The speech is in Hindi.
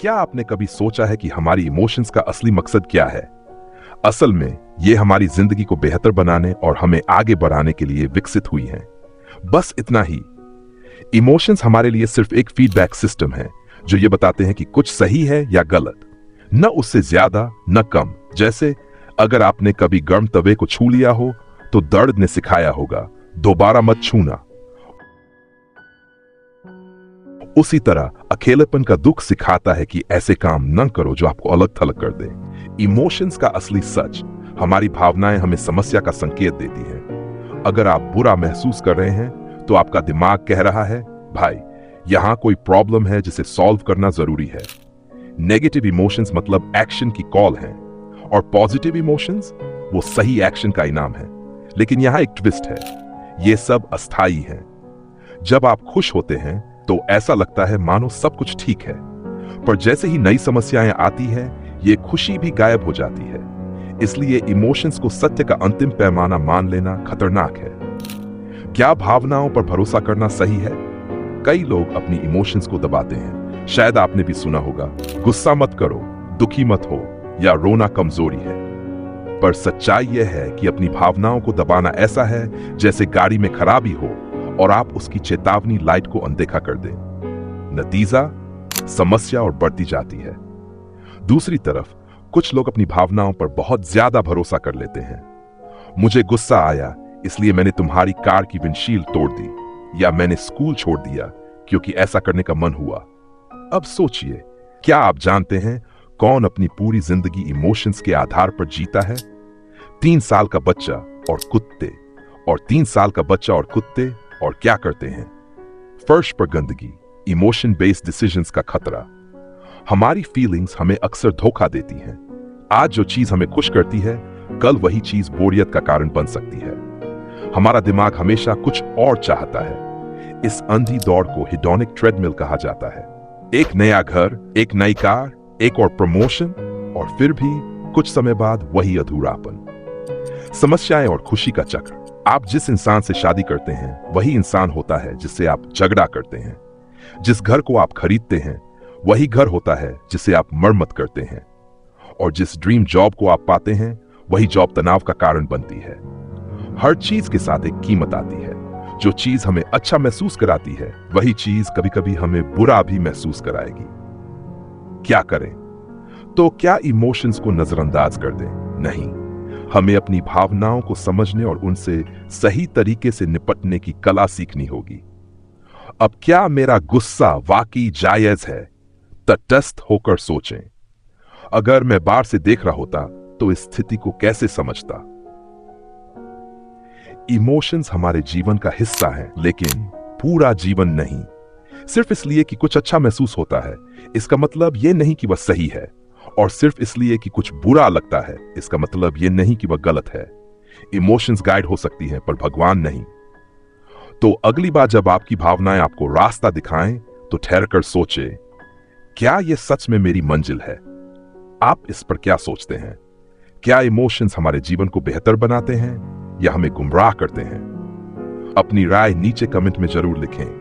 क्या आपने कभी सोचा है कि हमारी इमोशंस का असली मकसद क्या है? असल में ये हमारी जिंदगी को बेहतर बनाने और हमें आगे बढ़ाने के लिए विकसित हुई हैं। बस इतना ही। इमोशंस हमारे लिए सिर्फ एक फीडबैक सिस्टम है जो ये बताते हैं कि कुछ सही है या गलत, न उससे ज्यादा न कम। जैसे अगर आपने कभी गर्म तवे को छू लिया हो तो दर्द ने सिखाया होगा दोबारा मत छूना। उसी तरह अकेलेपन का दुख सिखाता है कि ऐसे काम न करो जो आपको अलग थलग कर दे। इमोशंस का असली सच, हमारी भावनाएं हमें समस्या का संकेत देती हैं। अगर आप बुरा महसूस कर रहे हैं तो आपका दिमाग कह रहा है, भाई यहां कोई प्रॉब्लम है जिसे सॉल्व करना जरूरी है। नेगेटिव इमोशंस मतलब एक्शन की कॉल है और पॉजिटिव इमोशंस वो सही एक्शन का इनाम है। लेकिन यहां एक ट्विस्ट है, ये सब अस्थाई है। जब आप खुश होते हैं तो ऐसा लगता है मानो सब कुछ ठीक है, पर जैसे ही नई समस्याएं आती है ये खुशी भी गायब हो जाती है। इसलिए इमोशंस को सत्य का अंतिम पैमाना मान लेना खतरनाक है। क्या भावनाओं पर भरोसा करना सही है? कई लोग अपनी इमोशंस को दबाते हैं। शायद आपने भी सुना होगा, गुस्सा मत करो, दुखी मत हो, या रोना कमजोरी है। पर सच्चाई यह है कि अपनी भावनाओं को दबाना ऐसा है जैसे गाड़ी में खराबी हो और आप उसकी चेतावनी लाइट को अनदेखा कर दें। नतीजा, समस्या और बढ़ती जाती है। दूसरी तरफ कुछ लोग अपनी भावनाओं पर बहुत ज्यादा भरोसा कर लेते हैं। मुझे गुस्सा आया इसलिए मैंने तुम्हारी कार की विंडशील्ड तोड़ दी, या मैंने स्कूल छोड़ दिया क्योंकि ऐसा करने का मन हुआ। अब सोचिए, क्या आप जानते हैं कौन अपनी पूरी जिंदगी इमोशंस के आधार पर जीता है? 3 साल का बच्चा और कुत्ते। और 3 साल का बच्चा और कुत्ते और क्या करते हैं? फर्श पर गंदगी, इमोशन बेस्ड डिसीजंस का खतरा। हमारी फीलिंग्स हमें अक्सर धोखा देती हैं। आज जो चीज हमें खुश करती है, कल वही चीज बोरियत का कारण बन सकती है। हमारा दिमाग हमेशा कुछ और चाहता है। इस अंधी दौड़ को हिडोनिक ट्रेडमिल कहा जाता है। एक नया घर, एक नई कार, एक और प्रमोशन, और फिर भी कुछ समय बाद वही अधूरापन। समस्याएं और खुशी का चक्र। आप जिस इंसान से शादी करते हैं वही इंसान होता है जिससे आप झगड़ा करते हैं। जिस घर को आप खरीदते हैं वही घर होता है जिसे आप मरम्मत करते हैं। और जिस ड्रीम जॉब को आप पाते हैं वही जॉब तनाव का कारण बनती है। हर चीज के साथ एक कीमत आती है। जो चीज हमें अच्छा महसूस कराती है वही चीज कभी कभी हमें बुरा भी महसूस कराएगी। क्या करें? तो क्या इमोशंस को नजरअंदाज कर दें? नहीं, हमें अपनी भावनाओं को समझने और उनसे सही तरीके से निपटने की कला सीखनी होगी। अब क्या मेरा गुस्सा वाकई जायज है? तटस्थ होकर सोचें। अगर मैं बाहर से देख रहा होता तो इस स्थिति को कैसे समझता? इमोशंस हमारे जीवन का हिस्सा है, लेकिन पूरा जीवन नहीं। सिर्फ इसलिए कि कुछ अच्छा महसूस होता है इसका मतलब यह नहीं कि वह सही है, और सिर्फ इसलिए कि कुछ बुरा लगता है इसका मतलब यह नहीं कि वह गलत है। इमोशंस गाइड हो सकती हैं पर भगवान नहीं। तो अगली बार जब आपकी भावनाएं आपको रास्ता दिखाएं तो ठहरकर सोचे, क्या यह सच में मेरी मंजिल है? आप इस पर क्या सोचते हैं? क्या इमोशंस हमारे जीवन को बेहतर बनाते हैं या हमें गुमराह करते हैं? अपनी राय नीचे कमेंट में जरूर लिखें।